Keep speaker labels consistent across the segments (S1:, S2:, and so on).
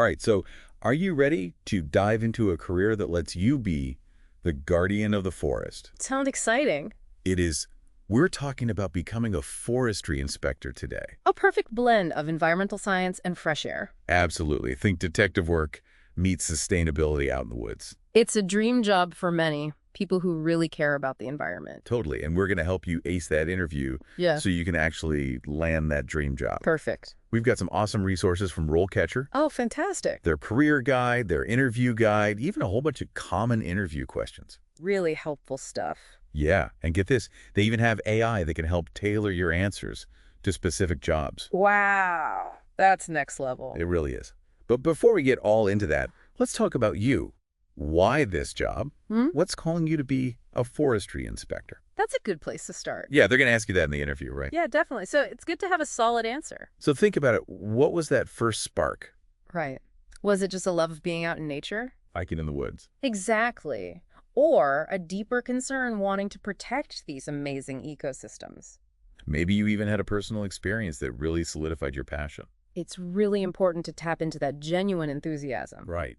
S1: All right, so are you ready to dive into a career that lets you be the guardian of the forest?
S2: Sounds exciting.
S1: It is. We're talking about becoming a forestry inspector today.
S2: A perfect blend of environmental science and fresh air.
S1: Absolutely. Think detective work meets sustainability out in the woods.
S2: It's a dream job for many people who really care about the environment.
S1: Totally. And we're going to help you ace that interview
S2: Yeah.
S1: so you can actually land that dream job.
S2: Perfect.
S1: We've got some awesome resources from RoleCatcher.
S2: Oh, fantastic.
S1: Their career guide, their interview guide, even a whole bunch of common interview questions.
S2: Really helpful stuff.
S1: Yeah, and get this, they even have AI that can help tailor your answers to specific jobs.
S2: Wow. That's next level.
S1: It really is. But before we get all into that, let's talk about you. Why this job? What's calling you to be a forestry inspector?
S2: That's a good place to start.
S1: Yeah, they're going to ask you that in the interview, right?
S2: Yeah, definitely. So it's good to have a solid answer.
S1: So think about it. What was that first spark?
S2: Right. Was it just a love of being out in nature?
S1: Hiking in the woods.
S2: Exactly. Or a deeper concern wanting to protect these amazing ecosystems.
S1: Maybe you even had a personal experience that really solidified your passion.
S2: It's really important to tap into that genuine enthusiasm.
S1: Right.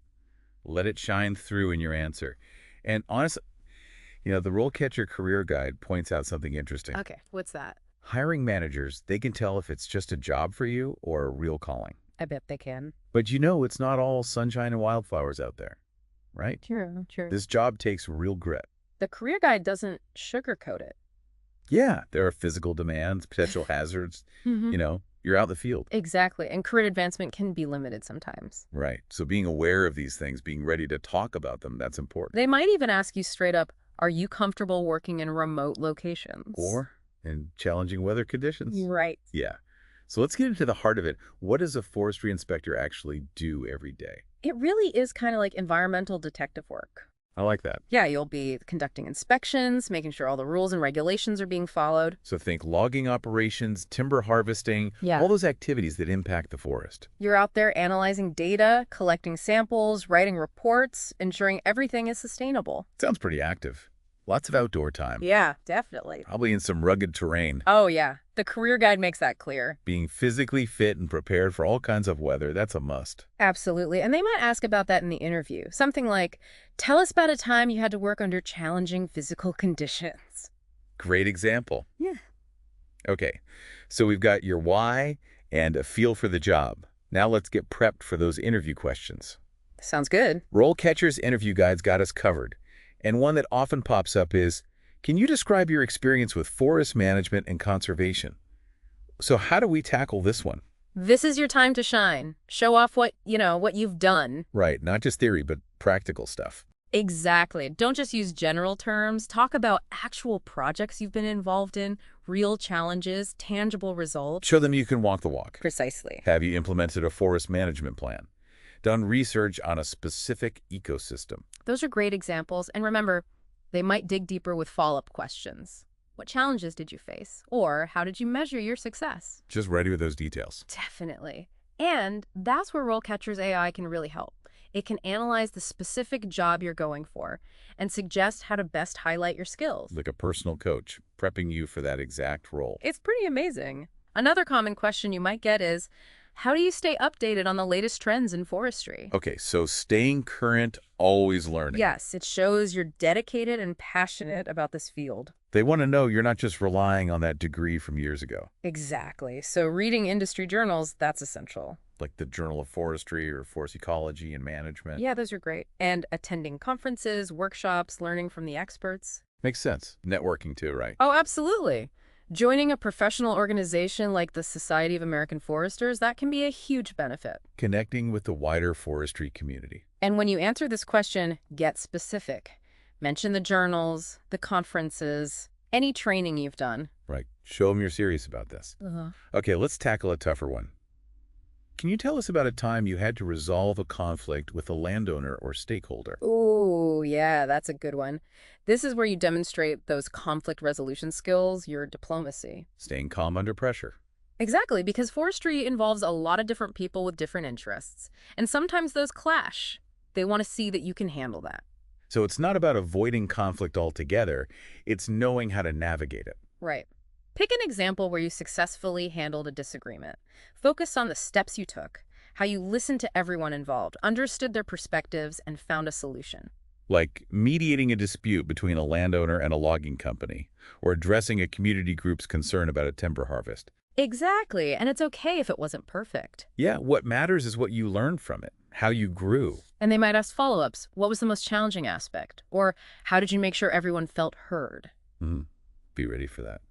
S1: Let it shine through in your answer. And honestly, the RoleCatcher Career Guide points out something interesting.
S2: Okay, what's that?
S1: Hiring managers, they can tell if it's just a job for you or a real calling.
S2: I bet they can.
S1: But it's not all sunshine and wildflowers out there, right?
S2: True.
S1: This job takes real grit.
S2: The career guide doesn't sugarcoat it.
S1: Yeah, there are physical demands, potential hazards. You're out in the field.
S2: Exactly. And career advancement can be limited sometimes.
S1: Right. So being aware of these things, being ready to talk about them, that's important.
S2: They might even ask you straight up, are you comfortable working in remote locations?
S1: Or in challenging weather conditions.
S2: Right.
S1: Yeah. So let's get into the heart of it. What does a forestry inspector actually do every day?
S2: It really is kind of like environmental detective work.
S1: I like that.
S2: Yeah, you'll be conducting inspections, making sure all the rules and regulations are being followed.
S1: So think logging operations, timber harvesting, all those activities that impact the forest.
S2: You're out there analyzing data, collecting samples, writing reports, ensuring everything is sustainable.
S1: Sounds pretty active. Lots of outdoor time.
S2: Yeah, definitely.
S1: Probably in some rugged terrain.
S2: Oh, yeah. The career guide makes that clear.
S1: Being physically fit and prepared for all kinds of weather, that's a must.
S2: Absolutely. And they might ask about that in the interview. Something like, tell us about a time you had to work under challenging physical conditions.
S1: Great example.
S2: Yeah.
S1: Okay, so we've got your why and a feel for the job. Now let's get prepped for those interview questions.
S2: Sounds good.
S1: RoleCatcher's interview guides got us covered. And one that often pops up is, can you describe your experience with forest management and conservation? So how do we tackle this one?
S2: This is your time to shine. Show off what you've done.
S1: Right, not just theory, but practical stuff.
S2: Exactly. Don't just use general terms. Talk about actual projects you've been involved in, real challenges, tangible results.
S1: Show them you can walk the walk.
S2: Precisely.
S1: Have you implemented a forest management plan? Done research on a specific ecosystem?
S2: Those are great examples. And remember, they might dig deeper with follow-up questions. What challenges did you face? Or how did you measure your success?
S1: Just ready with those details.
S2: Definitely. And that's where RoleCatcher's AI can really help. It can analyze the specific job you're going for and suggest how to best highlight your skills.
S1: Like a personal coach, prepping you for that exact role.
S2: It's pretty amazing. Another common question you might get is, how do you stay updated on the latest trends in forestry?
S1: Okay, so staying current, always learning.
S2: Yes, it shows you're dedicated and passionate about this field.
S1: They want to know you're not just relying on that degree from years ago.
S2: Exactly. So reading industry journals, that's essential.
S1: Like the Journal of Forestry or Forest Ecology and Management.
S2: Yeah, those are great. And attending conferences, workshops, learning from the experts.
S1: Makes sense. Networking too, right?
S2: Oh, absolutely. Joining a professional organization like the Society of American Foresters, that can be a huge benefit.
S1: Connecting with the wider forestry community.
S2: And when you answer this question, get specific. Mention the journals, the conferences, any training you've done.
S1: Right. Show them you're serious about this. Okay, let's tackle a tougher one. Can you tell us about a time you had to resolve a conflict with a landowner or stakeholder?
S2: Ooh, yeah, that's a good one. This is where you demonstrate those conflict resolution skills, your diplomacy.
S1: Staying calm under pressure.
S2: Exactly, because forestry involves a lot of different people with different interests. And sometimes those clash. They want to see that you can handle that.
S1: So it's not about avoiding conflict altogether, it's knowing how to navigate it.
S2: Right. Pick an example where you successfully handled a disagreement. Focus on the steps you took, how you listened to everyone involved, understood their perspectives, and found a solution.
S1: Like mediating a dispute between a landowner and a logging company, or addressing a community group's concern about a timber harvest.
S2: Exactly, and it's okay if it wasn't perfect.
S1: Yeah, what matters is what you learned from it, how you grew.
S2: And they might ask follow-ups. What was the most challenging aspect? Or how did you make sure everyone felt heard?
S1: Mhm. Be ready for that.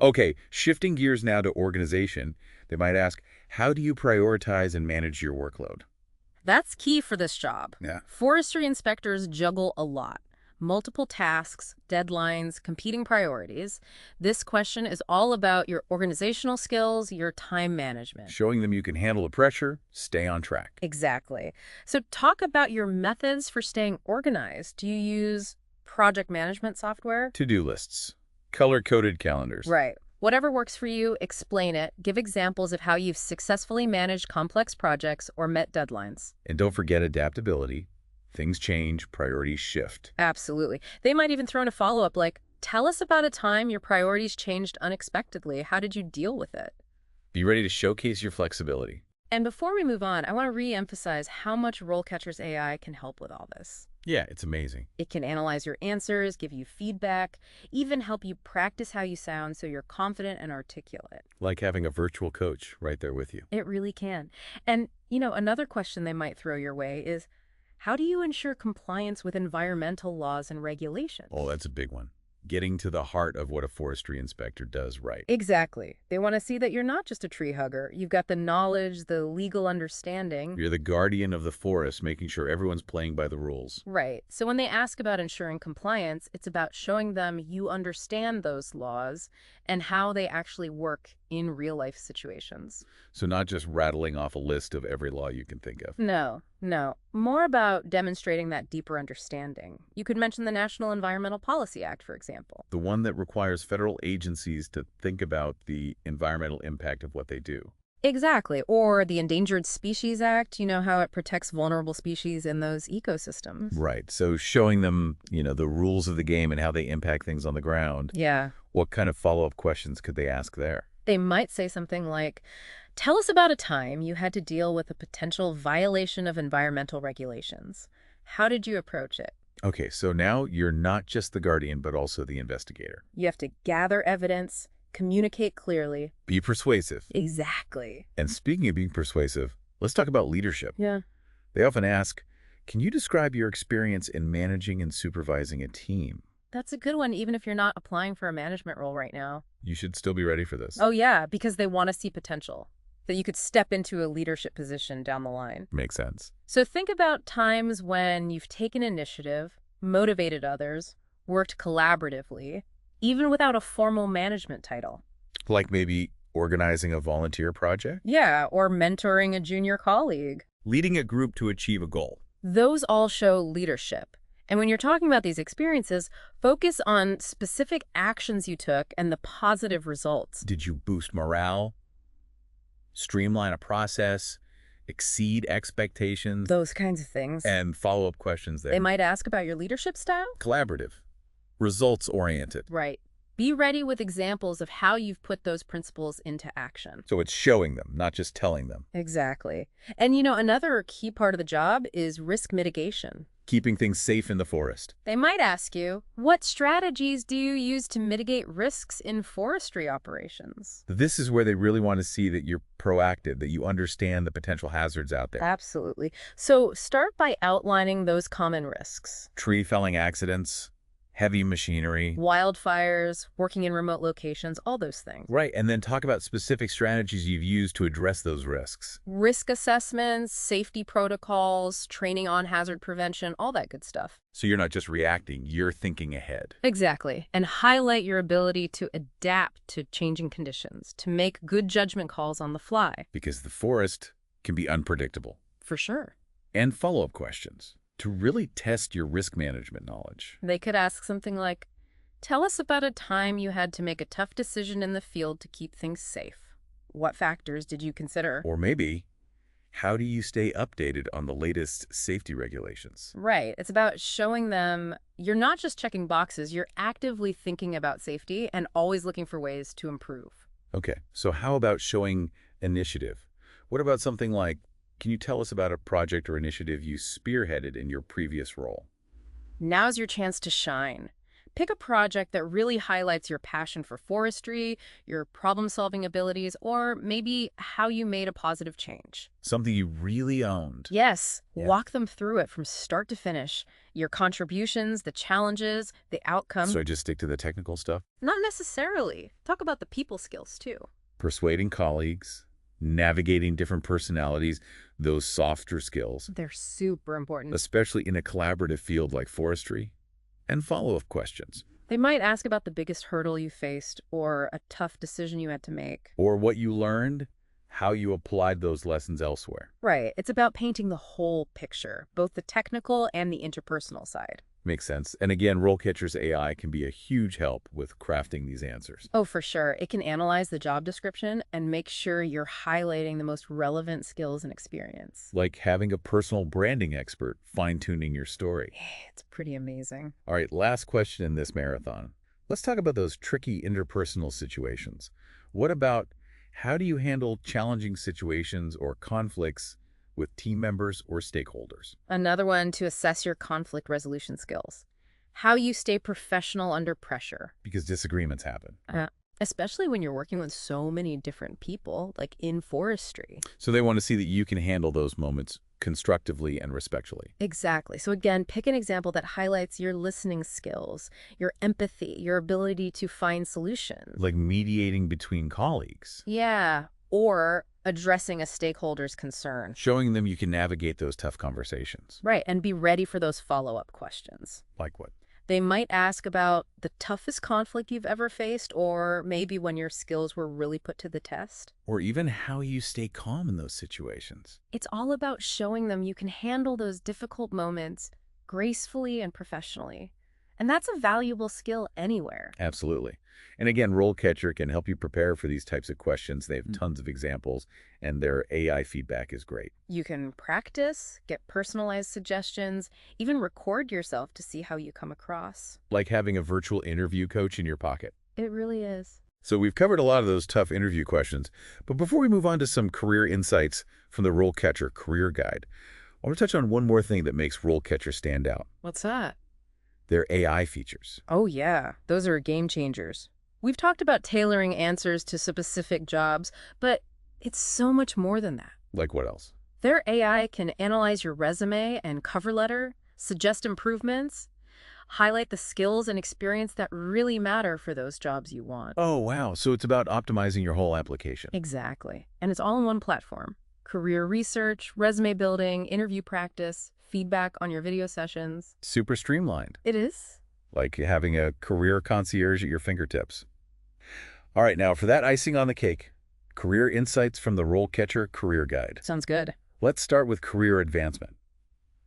S1: Okay, shifting gears now to organization, they might ask, how do you prioritize and manage your workload?
S2: That's key for this job.
S1: Yeah.
S2: Forestry inspectors juggle a lot. Multiple tasks, deadlines, competing priorities. This question is all about your organizational skills, your time management.
S1: Showing them you can handle the pressure, stay on track.
S2: Exactly. So talk about your methods for staying organized. Do you use project management software?
S1: To-do lists, color-coded calendars.
S2: Right. Whatever works for you, explain it. Give examples of how you've successfully managed complex projects or met deadlines.
S1: And don't forget adaptability. Things change, priorities shift.
S2: Absolutely. They might even throw in a follow-up like, tell us about a time your priorities changed unexpectedly. How did you deal with it?
S1: Be ready to showcase your flexibility.
S2: And before we move on, I want to re-emphasize how much RoleCatcher's AI can help with all this.
S1: Yeah, it's amazing.
S2: It can analyze your answers, give you feedback, even help you practice how you sound so you're confident and articulate.
S1: Like having a virtual coach right there with you.
S2: It really can. And, another question they might throw your way is, how do you ensure compliance with environmental laws and regulations?
S1: Oh, that's a big one. Getting to the heart of what a forestry inspector does right.
S2: Exactly. They want to see that you're not just a tree hugger. You've got the knowledge, the legal understanding.
S1: You're the guardian of the forest, making sure everyone's playing by the rules.
S2: Right. So when they ask about ensuring compliance, it's about showing them you understand those laws and how they actually work in real-life situations.
S1: So not just rattling off a list of every law you can think of.
S2: No. More about demonstrating that deeper understanding. You could mention the National Environmental Policy Act, for example.
S1: The one that requires federal agencies to think about the environmental impact of what they do.
S2: Exactly. Or the Endangered Species Act, how it protects vulnerable species in those ecosystems.
S1: Right. So showing them, the rules of the game and how they impact things on the ground.
S2: Yeah.
S1: What kind of follow-up questions could they ask there?
S2: They might say something like, tell us about a time you had to deal with a potential violation of environmental regulations. How did you approach it?
S1: Okay, so now you're not just the guardian, but also the investigator.
S2: You have to gather evidence, communicate clearly.
S1: Be persuasive.
S2: Exactly.
S1: And speaking of being persuasive, let's talk about leadership.
S2: Yeah.
S1: They often ask, can you describe your experience in managing and supervising a team?
S2: That's a good one, even if you're not applying for a management role right now.
S1: You should still be ready for this.
S2: Oh, yeah, because they want to see potential, that you could step into a leadership position down the line.
S1: Makes sense.
S2: So think about times when you've taken initiative, motivated others, worked collaboratively, even without a formal management title.
S1: Like maybe organizing a volunteer project?
S2: Yeah, or mentoring a junior colleague.
S1: Leading a group to achieve a goal.
S2: Those all show leadership. And when you're talking about these experiences, focus on specific actions you took and the positive results.
S1: Did you boost morale? Streamline a process? Exceed expectations?
S2: Those kinds of things.
S1: And follow-up questions there.
S2: They might ask about your leadership style.
S1: Collaborative. Results-oriented.
S2: Right. Be ready with examples of how you've put those principles into action.
S1: So it's showing them, not just telling them.
S2: Exactly. And another key part of the job is risk mitigation.
S1: Keeping things safe in the forest.
S2: They might ask you, what strategies do you use to mitigate risks in forestry operations?
S1: This is where they really want to see that you're proactive, that you understand the potential hazards out there.
S2: Absolutely. So start by outlining those common risks.
S1: Tree felling accidents, heavy machinery.
S2: Wildfires, working in remote locations, all those things.
S1: Right, and then talk about specific strategies you've used to address those risks.
S2: Risk assessments, safety protocols, training on hazard prevention, all that good stuff.
S1: So you're not just reacting, you're thinking ahead.
S2: Exactly. And highlight your ability to adapt to changing conditions, to make good judgment calls on the fly.
S1: Because the forest can be unpredictable.
S2: For sure.
S1: And follow-up questions to really test your risk management knowledge.
S2: They could ask something like, tell us about a time you had to make a tough decision in the field to keep things safe. What factors did you consider?
S1: Or maybe, how do you stay updated on the latest safety regulations?
S2: Right. It's about showing them you're not just checking boxes, you're actively thinking about safety and always looking for ways to improve.
S1: Okay, so how about showing initiative? What about something like Can you tell us about a project or initiative you spearheaded in your previous role?
S2: Now's your chance to shine. Pick a project that really highlights your passion for forestry, your problem-solving abilities, or maybe how you made a positive change.
S1: Something you really owned.
S2: Yes,
S1: Yeah.
S2: walk them through it from start to finish. Your contributions, the challenges, the outcome.
S1: So I just stick to the technical stuff?
S2: Not necessarily. Talk about the people skills, too.
S1: Persuading colleagues, navigating different personalities, those softer skills,
S2: They're super important.
S1: especially in a collaborative field like forestry, and follow-up questions,
S2: They might ask about the biggest hurdle you faced or a tough decision you had to make.
S1: or what you learned, how you applied those lessons elsewhere.
S2: Right. It's about painting the whole picture, both the technical and the interpersonal side.
S1: Makes sense. And again, RoleCatcher's AI can be a huge help with crafting these answers.
S2: Oh, for sure. It can analyze the job description and make sure you're highlighting the most relevant skills and experience.
S1: Like having a personal branding expert fine-tuning your story.
S2: It's pretty amazing.
S1: All right, last question in this marathon. Let's talk about those tricky interpersonal situations. What about how do you handle challenging situations or conflicts with team members or stakeholders?
S2: Another one to assess your conflict resolution skills. How you stay professional under pressure,
S1: Because disagreements happen.
S2: especially when you're working with so many different people, like in forestry.
S1: So they want to see that you can handle those moments constructively and respectfully.
S2: Exactly. So again, pick an example that highlights your listening skills, your empathy, your ability to find solutions.
S1: Like mediating between colleagues.
S2: Yeah, or addressing a stakeholder's concern.
S1: Showing them you can navigate those tough conversations.
S2: Right, and be ready for those follow-up questions.
S1: Like what?
S2: They might ask about the toughest conflict you've ever faced, or maybe when your skills were really put to the test.
S1: Or even how you stay calm in those situations.
S2: It's all about showing them you can handle those difficult moments gracefully and professionally. And that's a valuable skill anywhere.
S1: Absolutely. And again, RoleCatcher can help you prepare for these types of questions. They have tons of examples, and their AI feedback is great.
S2: You can practice, get personalized suggestions, even record yourself to see how you come across.
S1: Like having a virtual interview coach in your pocket.
S2: It really is.
S1: So we've covered a lot of those tough interview questions, but before we move on to some career insights from the RoleCatcher Career Guide, I want to touch on one more thing that makes RoleCatcher stand out.
S2: What's that?
S1: Their AI features.
S2: Oh yeah, those are game changers. We've talked about tailoring answers to specific jobs, but it's so much more than that.
S1: Like what else?
S2: Their AI can analyze your resume and cover letter, suggest improvements, highlight the skills and experience that really matter for those jobs you want.
S1: Oh, wow. So it's about optimizing your whole application.
S2: Exactly. And it's all in one platform. Career research, resume building, interview practice, feedback on your video sessions.
S1: Super streamlined.
S2: It is.
S1: Like having a career concierge at your fingertips. All right, now for that icing on the cake, career insights from the RoleCatcher Career Guide.
S2: Sounds good.
S1: Let's start with career advancement.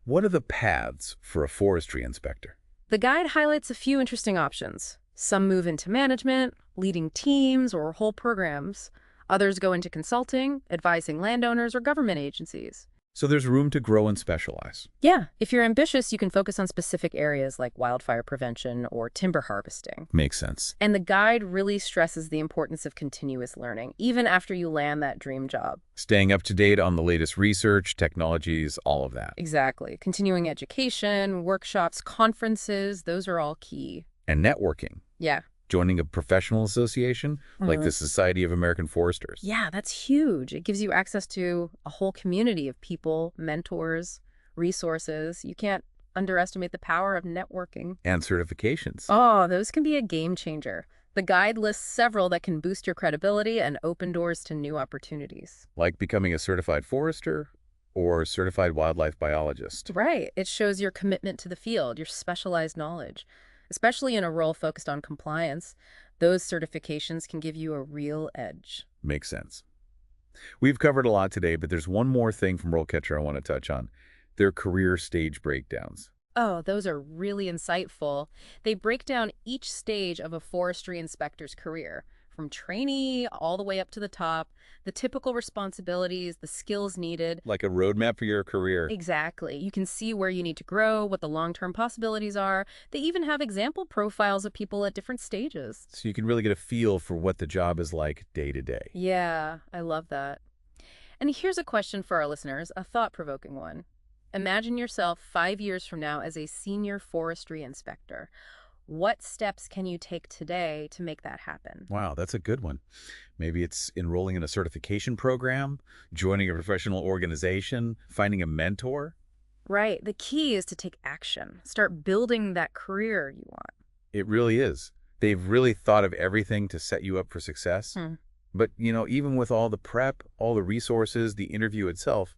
S1: What are the paths for a forestry inspector?
S2: The guide highlights a few interesting options. Some move into management, leading teams or whole programs. Others go into consulting, advising landowners or government agencies.
S1: So there's room to grow and specialize.
S2: Yeah, if you're ambitious, you can focus on specific areas like wildfire prevention or timber harvesting.
S1: Makes sense.
S2: And the guide really stresses the importance of continuous learning, even after you land that dream job.
S1: Staying up to date on the latest research, technologies, all of that.
S2: Exactly. Continuing education, workshops, conferences, those are all key.
S1: And networking.
S2: Yeah.
S1: Joining a professional association like the Society of American Foresters.
S2: Yeah, that's huge. It gives you access to a whole community of people, mentors, resources. You can't underestimate the power of networking.
S1: And certifications.
S2: Oh, those can be a game changer. The guide lists several that can boost your credibility and open doors to new opportunities.
S1: Like becoming a certified forester or certified wildlife biologist.
S2: Right. It shows your commitment to the field, your specialized knowledge. Especially in a role focused on compliance, those certifications can give you a real edge.
S1: Makes sense. We've covered a lot today, but there's one more thing from RoleCatcher I want to touch on. Their career stage breakdowns.
S2: Oh, those are really insightful. They break down each stage of a forestry inspector's career, from trainee all the way up to the top, the typical responsibilities, the skills needed.
S1: Like a roadmap for your career.
S2: Exactly. You can see where you need to grow, what the long-term possibilities are. They even have example profiles of people at different stages.
S1: So you can really get a feel for what the job is like day to day.
S2: Yeah, I love that. And here's a question for our listeners, a thought-provoking one. Imagine yourself 5 years from now as a senior forestry inspector. What steps can you take today to make that happen?
S1: Wow, that's a good one. Maybe it's enrolling in a certification program, joining a professional organization, finding a mentor.
S2: Right. The key is to take action. Start building that career you want.
S1: It really is. They've really thought of everything to set you up for success.
S2: Hmm.
S1: But, even with all the prep, all the resources, the interview itself,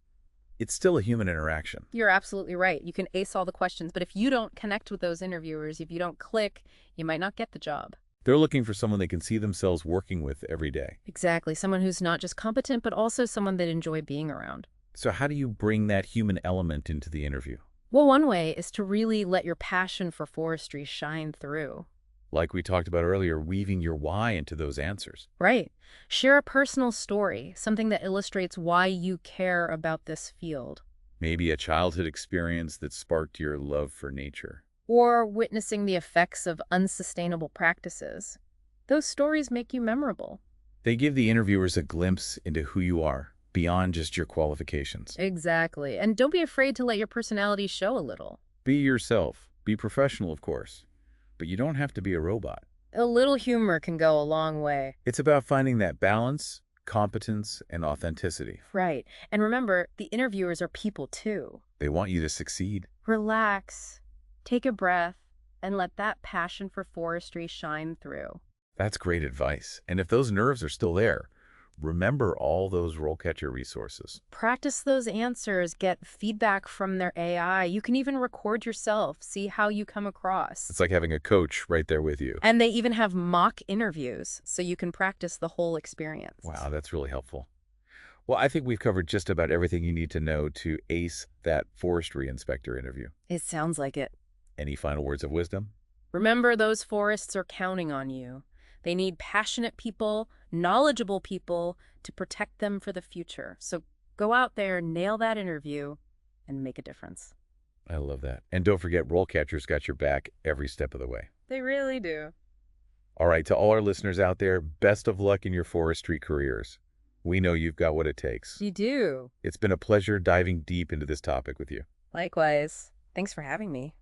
S1: it's still a human interaction.
S2: You're absolutely right. You can ace all the questions, but if you don't connect with those interviewers, if you don't click, you might not get the job.
S1: They're looking for someone they can see themselves working with every day.
S2: Exactly. Someone who's not just competent, but also someone they enjoy being around.
S1: So how do you bring that human element into the interview?
S2: Well, one way is to really let your passion for forestry shine through.
S1: Like we talked about earlier, weaving your why into those answers.
S2: Right. Share a personal story, something that illustrates why you care about this field.
S1: Maybe a childhood experience that sparked your love for nature.
S2: Or witnessing the effects of unsustainable practices. Those stories make you memorable.
S1: They give the interviewers a glimpse into who you are, beyond just your qualifications.
S2: Exactly. And don't be afraid to let your personality show a little.
S1: Be yourself. Be professional, of course. But you don't have to be a robot.
S2: A little humor can go a long way.
S1: It's about finding that balance, competence, and authenticity.
S2: Right. And remember, the interviewers are people too.
S1: They want you to succeed.
S2: Relax, take a breath, and let that passion for forestry shine through.
S1: That's great advice. And if those nerves are still there, remember all those RoleCatcher resources.
S2: Practice those answers, get feedback from their AI. You can even record yourself, see how you come across.
S1: It's like having a coach right there with you.
S2: And they even have mock interviews, so you can practice the whole experience.
S1: Wow, that's really helpful. Well, I think we've covered just about everything you need to know to ace that forestry inspector interview.
S2: It sounds like it.
S1: Any final words of wisdom?
S2: Remember, those forests are counting on you. They need passionate people, knowledgeable people to protect them for the future. So go out there, nail that interview, and make a difference.
S1: I love that. And don't forget, RoleCatcher's got your back every step of the way.
S2: They really do.
S1: All right, to all our listeners out there, best of luck in your forestry careers. We know you've got what it takes.
S2: You do.
S1: It's been a pleasure diving deep into this topic with you.
S2: Likewise. Thanks for having me.